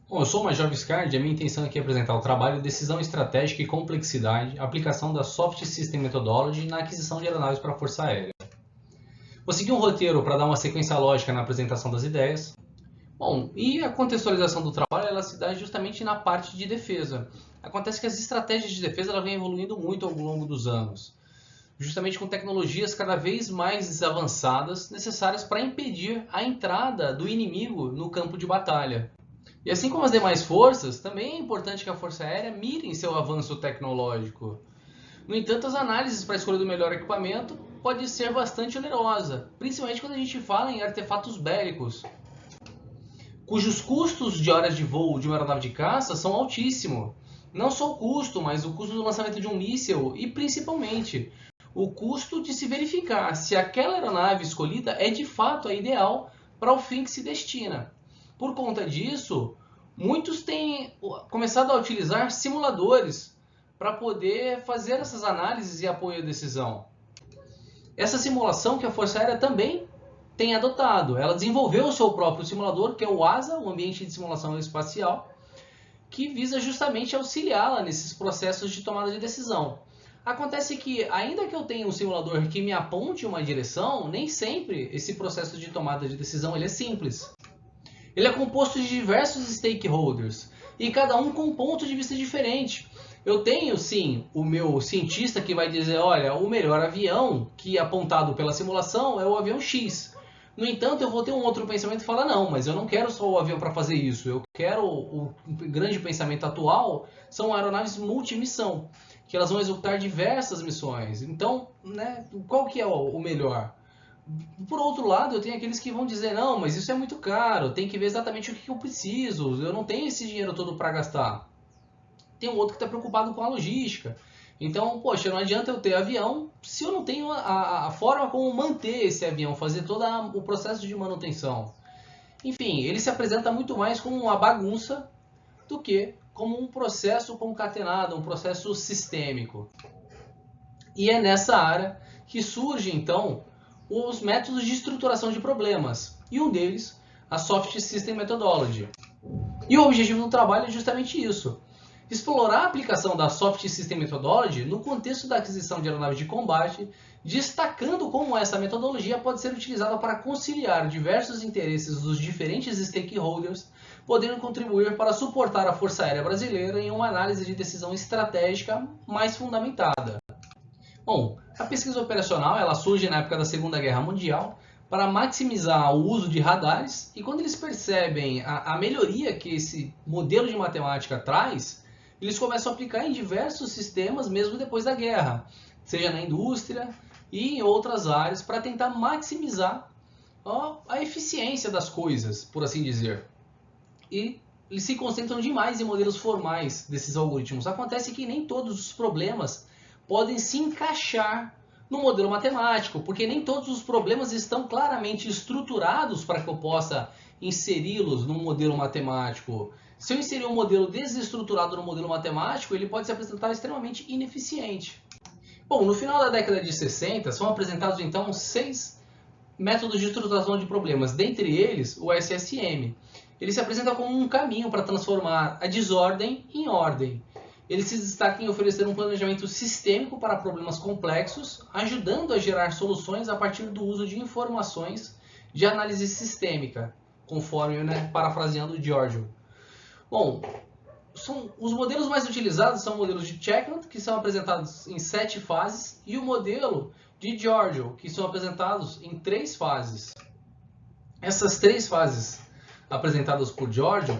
Bom, eu sou o Major Viscardi e a minha intenção aqui é apresentar o trabalho Decisão Estratégica e Complexidade, aplicação da Soft System Methodology na aquisição de aeronaves para a Força Aérea. Vou seguir um roteiro para dar uma sequência lógica na apresentação das ideias. Bom, e a contextualização do trabalho ela se dá justamente na parte de defesa. Acontece que as estratégias de defesa ela vêm evoluindo muito ao longo dos anos, justamente com tecnologias cada vez mais avançadas necessárias para impedir a entrada do inimigo no campo de batalha. E assim como as demais forças, também é importante que a Força Aérea mire em seu avanço tecnológico. No entanto, as análises para a escolha do melhor equipamento pode ser bastante onerosa, principalmente quando a gente fala em artefatos bélicos, cujos custos de horas de voo de uma aeronave de caça são altíssimos. Não só o custo, mas o custo do lançamento de um míssil e, principalmente, o custo de se verificar se aquela aeronave escolhida é de fato a ideal para o fim que se destina. Por conta disso, muitos têm começado a utilizar simuladores para poder fazer essas análises e apoio à decisão. Essa simulação que a Força Aérea também tem adotado. Ela desenvolveu o seu próprio simulador, que é o ASA, o Ambiente de Simulação Espacial, que visa justamente auxiliá-la nesses processos de tomada de decisão. Acontece que, ainda que eu tenha um simulador que me aponte uma direção, nem sempre esse processo de tomada de decisão ele é simples. Ele é composto de diversos stakeholders, e cada um com um ponto de vista diferente. Eu tenho, sim, o meu cientista que vai dizer, olha, o melhor avião que é apontado pela simulação é o avião X. No entanto, eu vou ter um outro pensamento e falar, não, mas eu não quero só o avião para fazer isso. Eu quero, o grande pensamento atual são aeronaves multimissão, que elas vão executar diversas missões. Então, né, qual que é o melhor? Por outro lado, eu tenho aqueles que vão dizer, não, mas isso é muito caro, tem que ver exatamente o que eu preciso, eu não tenho esse dinheiro todo para gastar. Tem um outro que está preocupado com a logística. Então, poxa, não adianta eu ter avião se eu não tenho a forma como manter esse avião, fazer todo o processo de manutenção. Enfim, ele se apresenta muito mais como uma bagunça do que como um processo concatenado, um processo sistêmico. E é nessa área que surge, então, os métodos de estruturação de problemas, e um deles, a Soft System Methodology. E o objetivo do trabalho é justamente isso, explorar a aplicação da Soft System Methodology no contexto da aquisição de aeronaves de combate, destacando como essa metodologia pode ser utilizada para conciliar diversos interesses dos diferentes stakeholders, podendo contribuir para suportar a Força Aérea Brasileira em uma análise de decisão estratégica mais fundamentada. Bom, a pesquisa operacional ela surge na época da Segunda Guerra Mundial para maximizar o uso de radares, e quando eles percebem a melhoria que esse modelo de matemática traz, eles começam a aplicar em diversos sistemas mesmo depois da guerra, seja na indústria e em outras áreas, para tentar maximizar a eficiência das coisas, por assim dizer. E eles se concentram demais em modelos formais desses algoritmos. Acontece que nem todos os problemas podem se encaixar no modelo matemático, porque nem todos os problemas estão claramente estruturados para que eu possa inseri-los no modelo matemático. Se eu inserir um modelo desestruturado no modelo matemático, ele pode se apresentar extremamente ineficiente. Bom, no final da década de 60, são apresentados então 6 métodos de estruturação de problemas, dentre eles o SSM. Ele se apresenta como um caminho para transformar a desordem em ordem. Ele se destaca em oferecer um planejamento sistêmico para problemas complexos, ajudando a gerar soluções a partir do uso de informações de análise sistêmica, conforme, parafraseando Giorgio. Bom, os modelos mais utilizados são modelos de Chekland, que são apresentados em 7 fases, e o modelo de Giorgio, que são apresentados em 3 fases. Essas 3 fases apresentadas por Giorgio,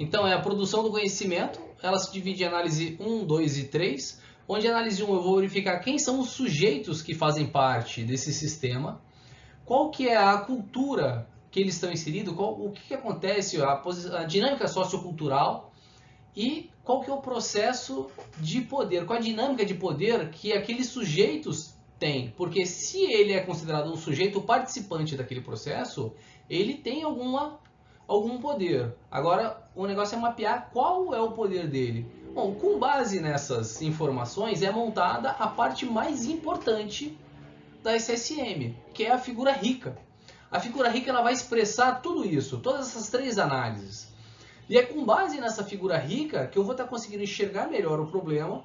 então é a produção do conhecimento. Ela se divide em análise 1, 2 e 3, onde a análise 1 eu vou verificar quem são os sujeitos que fazem parte desse sistema, qual que é a cultura que eles estão inseridos, o que acontece, a dinâmica sociocultural e qual que é o processo de poder, qual a dinâmica de poder que aqueles sujeitos têm, porque se ele é considerado um sujeito participante daquele processo, ele tem algum poder. Agora, o negócio é mapear qual é o poder dele. Bom, com base nessas informações é montada a parte mais importante da SSM, que é a figura rica. A figura rica ela vai expressar tudo isso, todas essas 3 análises. E é com base nessa figura rica que eu vou estar conseguindo enxergar melhor o problema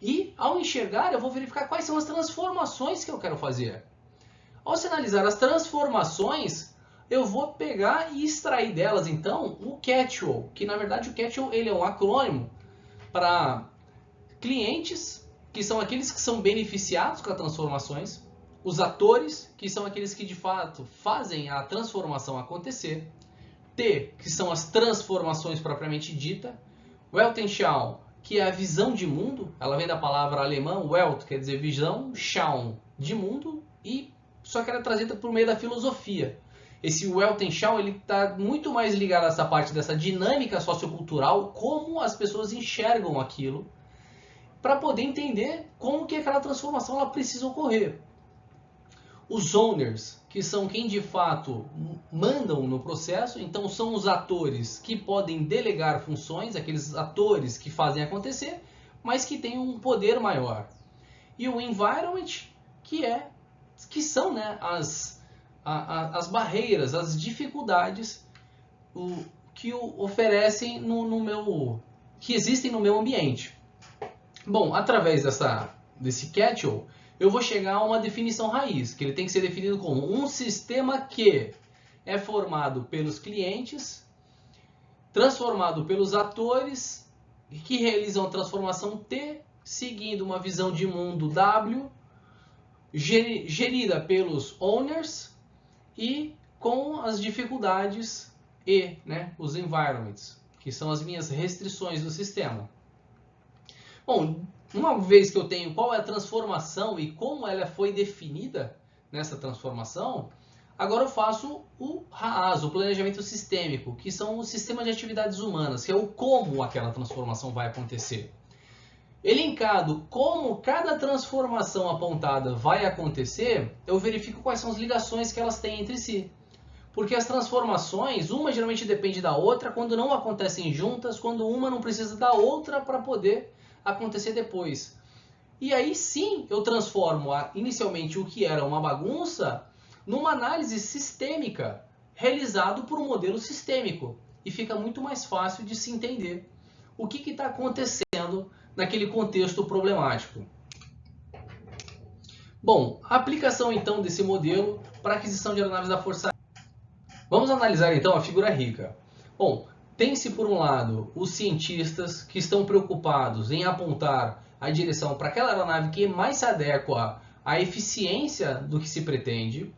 e, ao enxergar, eu vou verificar quais são as transformações que eu quero fazer. Ao sinalizar as transformações, eu vou pegar e extrair delas, então, o catch-all, que na verdade o catch-all ele é um acrônimo para clientes, que são aqueles que são beneficiados com as transformações, os atores, que são aqueles que de fato fazem a transformação acontecer, T, que são as transformações propriamente dita, Weltanschauung, que é a visão de mundo, ela vem da palavra alemã, Welt, quer dizer visão, Schauen, de mundo, e só que ela é trazida por meio da filosofia. Esse Weltanschauung ele está muito mais ligado a essa parte dessa dinâmica sociocultural, como as pessoas enxergam aquilo, para poder entender como que aquela transformação ela precisa ocorrer. Os owners, que são quem de fato mandam no processo, então são os atores que podem delegar funções, aqueles atores que fazem acontecer, mas que têm um poder maior. E o environment, que são, né, as barreiras, as dificuldades que oferecem que existem no meu ambiente. Bom, através desse catch-all, eu vou chegar a uma definição raiz, que ele tem que ser definido como um sistema que é formado pelos clientes, transformado pelos atores, que realizam a transformação T, seguindo uma visão de mundo W, gerida pelos owners e com as dificuldades E, né, os environments, que são as minhas restrições do sistema. Bom, uma vez que eu tenho qual é a transformação e como ela foi definida nessa transformação, agora eu faço o RAAS, o planejamento sistêmico, que são o sistema de atividades humanas, que é o como aquela transformação vai acontecer. Elencado como cada transformação apontada vai acontecer, eu verifico quais são as ligações que elas têm entre si. Porque as transformações, uma geralmente depende da outra quando não acontecem juntas, quando uma não precisa da outra para poder acontecer depois. E aí sim eu transformo inicialmente o que era uma bagunça numa análise sistêmica, realizado por um modelo sistêmico. E fica muito mais fácil de se entender o que está acontecendo naquele contexto problemático. Bom, a aplicação então desse modelo para a aquisição de aeronaves da Força Aérea. Vamos analisar então a figura rica. Bom, tem-se por um lado os cientistas que estão preocupados em apontar a direção para aquela aeronave que mais se adequa à eficiência do que se pretende.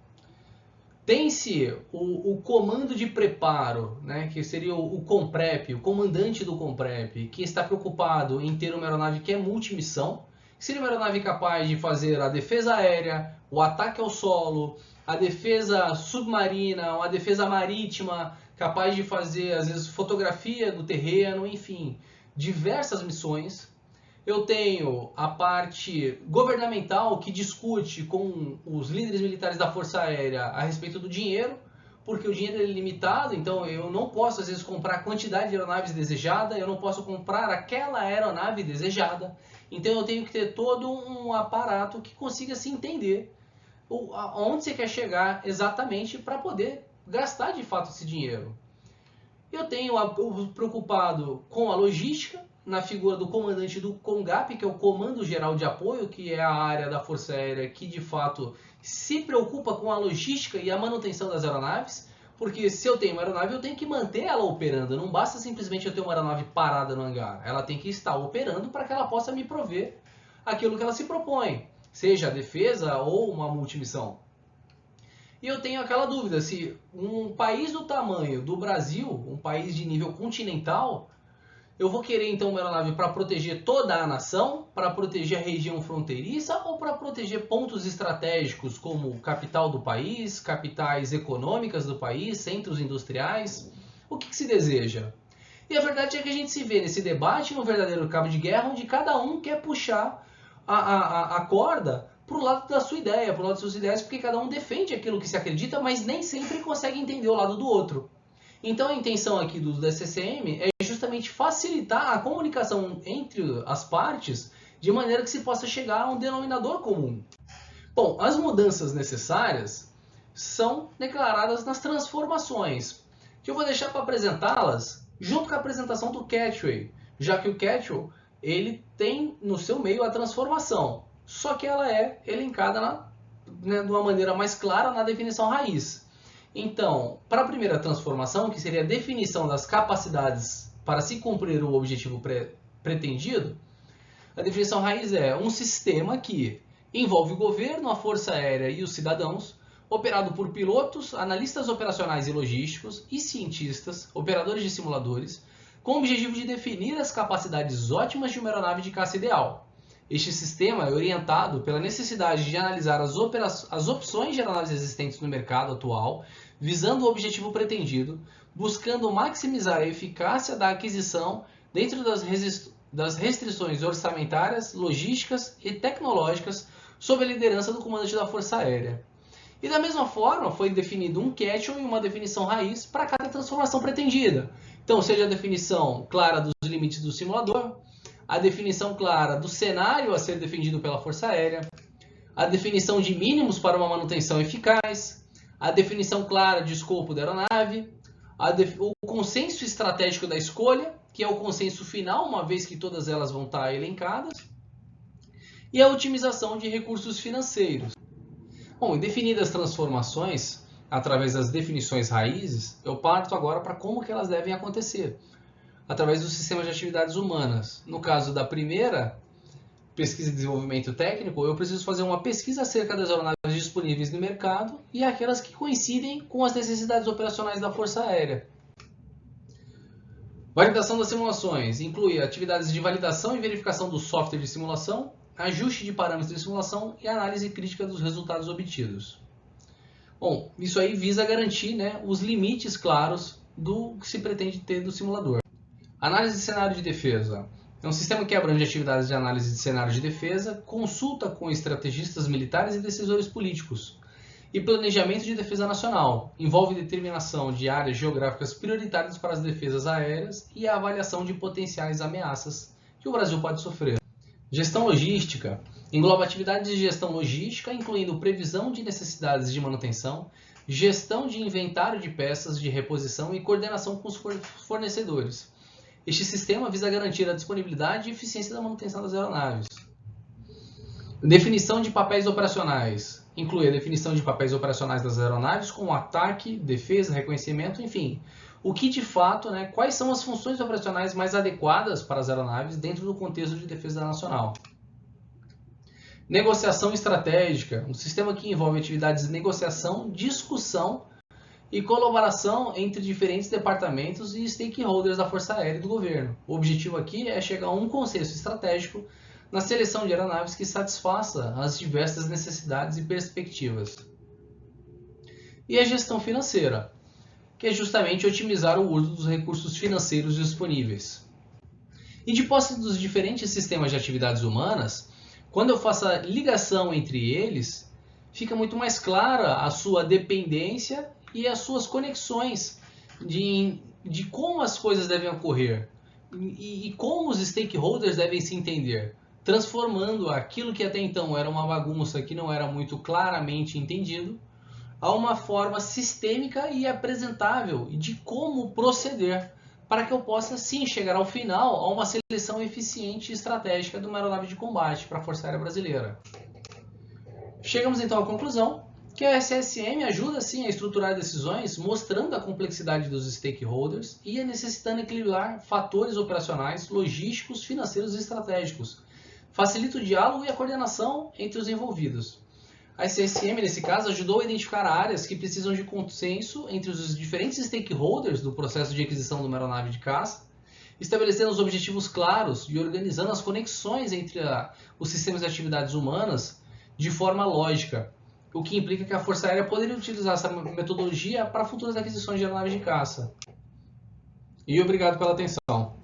Tem-se o comando de preparo, né, que seria o COMPREP, o comandante do COMPREP, que está preocupado em ter uma aeronave que é multimissão, que seria uma aeronave capaz de fazer a defesa aérea, o ataque ao solo, a defesa submarina, a defesa marítima, capaz de fazer, às vezes, fotografia do terreno, enfim, diversas missões. Eu tenho a parte governamental que discute com os líderes militares da Força Aérea a respeito do dinheiro, porque o dinheiro é limitado, então eu não posso, às vezes, comprar a quantidade de aeronaves desejada, eu não posso comprar aquela aeronave desejada. Então eu tenho que ter todo um aparato que consiga se entender aonde você quer chegar exatamente para poder gastar de fato esse dinheiro. Eu tenho o preocupado com a logística, na figura do comandante do CONGAP, que é o Comando Geral de Apoio, que é a área da Força Aérea que de fato se preocupa com a logística e a manutenção das aeronaves, porque se eu tenho uma aeronave eu tenho que manter ela operando, não basta simplesmente eu ter uma aeronave parada no hangar, ela tem que estar operando para que ela possa me prover aquilo que ela se propõe, seja a defesa ou uma multimissão. E eu tenho aquela dúvida, se um país do tamanho do Brasil, um país de nível continental, eu vou querer então uma aeronave para proteger toda a nação, para proteger a região fronteiriça ou para proteger pontos estratégicos como capital do país, capitais econômicas do país, centros industriais? O que se deseja? E a verdade é que a gente se vê nesse debate, num verdadeiro cabo de guerra, onde cada um quer puxar a corda para o lado da sua ideia, para o lado dos seus ideais, porque cada um defende aquilo que se acredita, mas nem sempre consegue entender o lado do outro. Então a intenção aqui do DCCM é justamente facilitar a comunicação entre as partes de maneira que se possa chegar a um denominador comum. Bom, as mudanças necessárias são declaradas nas transformações, que eu vou deixar para apresentá-las junto com a apresentação do Catchway, já que o Catchway ele tem no seu meio a transformação, só que ela é elencada de uma maneira mais clara na definição raiz. Então, para a primeira transformação, que seria a definição das capacidades para se cumprir o objetivo pretendido, a definição raiz é um sistema que envolve o governo, a força aérea e os cidadãos, operado por pilotos, analistas operacionais e logísticos e cientistas, operadores de simuladores, com o objetivo de definir as capacidades ótimas de uma aeronave de caça ideal. Este sistema é orientado pela necessidade de analisar as opções de aeronaves existentes no mercado atual, visando o objetivo pretendido, buscando maximizar a eficácia da aquisição dentro das restrições orçamentárias, logísticas e tecnológicas sob a liderança do comandante da Força Aérea. E da mesma forma, foi definido um catch-all e uma definição raiz para cada transformação pretendida. Então, seja a definição clara dos limites do simulador, a definição clara do cenário a ser defendido pela Força Aérea, a definição de mínimos para uma manutenção eficaz, a definição clara de escopo da aeronave, o consenso estratégico da escolha, que é o consenso final, uma vez que todas elas vão estar elencadas, e a otimização de recursos financeiros. Bom, e definidas as transformações, através das definições raízes, eu parto agora para como que elas devem acontecer. Através dos sistemas de atividades humanas. No caso da primeira, pesquisa e desenvolvimento técnico, eu preciso fazer uma pesquisa acerca das aeronaves disponíveis no mercado e aquelas que coincidem com as necessidades operacionais da Força Aérea. Validação das simulações inclui atividades de validação e verificação do software de simulação, ajuste de parâmetros de simulação e análise crítica dos resultados obtidos. Bom, isso aí visa garantir, os limites claros do que se pretende ter do simulador. Análise de cenário de defesa. É um sistema que abrange atividades de análise de cenário de defesa, consulta com estrategistas militares e decisores políticos, e planejamento de defesa nacional. Envolve determinação de áreas geográficas prioritárias para as defesas aéreas e a avaliação de potenciais ameaças que o Brasil pode sofrer. Gestão logística engloba atividades de gestão logística, incluindo previsão de necessidades de manutenção, gestão de inventário de peças de reposição e coordenação com os fornecedores. Este sistema visa garantir a disponibilidade e eficiência da manutenção das aeronaves. Definição de papéis operacionais. Inclui a definição de papéis operacionais das aeronaves, como ataque, defesa, reconhecimento, enfim. O que de fato, quais são as funções operacionais mais adequadas para as aeronaves dentro do contexto de defesa nacional. Negociação estratégica, um sistema que envolve atividades de negociação, discussão e colaboração entre diferentes departamentos e stakeholders da Força Aérea e do governo. O objetivo aqui é chegar a um consenso estratégico na seleção de aeronaves que satisfaça as diversas necessidades e perspectivas. E a gestão financeira, que é justamente otimizar o uso dos recursos financeiros disponíveis. E de posse dos diferentes sistemas de atividades humanas, quando eu faço a ligação entre eles, fica muito mais clara a sua dependência e as suas conexões de como as coisas devem ocorrer e como os stakeholders devem se entender, transformando aquilo que até então era uma bagunça que não era muito claramente entendido a uma forma sistêmica e apresentável de como proceder para que eu possa sim chegar ao final a uma seleção eficiente e estratégica de uma aeronave de combate para a Força Aérea Brasileira. Chegamos então à conclusão que a SSM ajuda sim a estruturar decisões, mostrando a complexidade dos stakeholders e necessitando equilibrar fatores operacionais, logísticos, financeiros e estratégicos. Facilita o diálogo e a coordenação entre os envolvidos. A SSM, nesse caso, ajudou a identificar áreas que precisam de consenso entre os diferentes stakeholders do processo de aquisição de uma aeronave de caça, estabelecendo os objetivos claros e organizando as conexões entre os sistemas de atividades humanas de forma lógica, o que implica que a Força Aérea poderia utilizar essa metodologia para futuras aquisições de aeronaves de caça. E obrigado pela atenção.